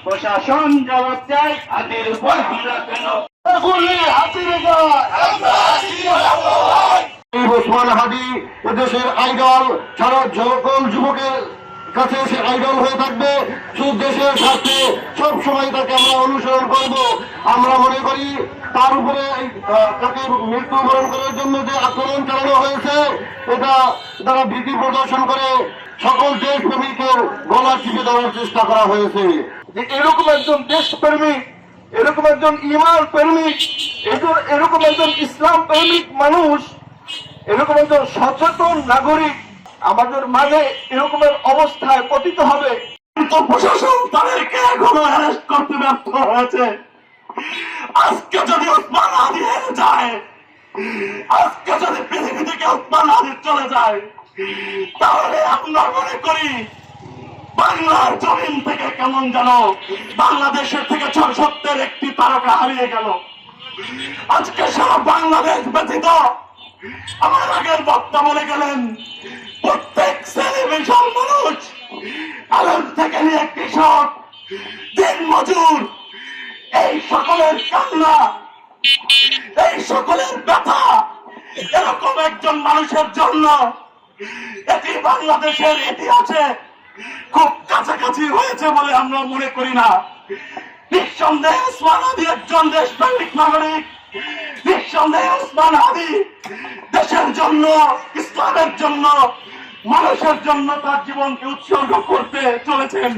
প্রশাসন জবাব চাই, হাতের উপর হামলা কেন? ওসমান হাদি এদেশের আইডল, সারা সকল যুবকের কাছে সে আইডল হয়ে থাকবে। শুধু দেশের স্বার্থে সব সময় তাকে আমরা অনুসরণ করব। আমরা মনে করি তার উপরে তাকে মৃত্যুবরণ করার জন্য যে আক্রমণ চালানো হয়েছে, এটা তারা ভীতি প্রদর্শন করে সকল দেশপ্রেমিকের গলা টিপে দেওয়ার চেষ্টা করা হয়েছে। যে এরকম একজন দেশপ্রেমিক, এরকম একজন ইমান প্রেমিক, এরকম একজন ইসলাম প্রেমিক মানুষ, এরকম একজন সচেতন নাগরিক আমাদের মাঝে এরকমের অবস্থায় পতিত হবে। কিন্তু প্রশাসন তাদেরকে এখনো অ্যারেস্ট করতে ব্যর্থ হয়েছে। আজকে যদি ওসমান হাদি হেরে যায়, আজকে যদি পৃথিবী থেকে ওসমান হাদি চলে যায়, তাহলে আমরা মনে করি বাংলার জমিন থেকে কেমন যেন বাংলাদেশের থেকে সত্যের একটি তারকা হারিয়ে গেল। আজকে সারা বাংলাদেশ ব্যতীত আমার আগের বক্তা বলে গেলেন, প্রত্যেক শ্রেণী বিশাল মানুষ, আলেম থেকে নিয়ে কৃষক, দিন মজুর, এই সকলের কান্না, এই সকলের ব্যথা এরকম একজন মানুষের জন্য এটি বাংলাদেশের ইতিহাসে খুব কাছাকাছি হয়েছে বলে আমরা মনে করি না। নিঃসন্দেহে ওসমান হাদি একজন দেশপ্রেমিক নাগরিক, নিঃসন্দেহে ওসমান হাদি দেশের জন্য, ইসলামের জন্য, মানুষের জন্য তার জীবনকে উৎসর্গ করতে চলেছেন।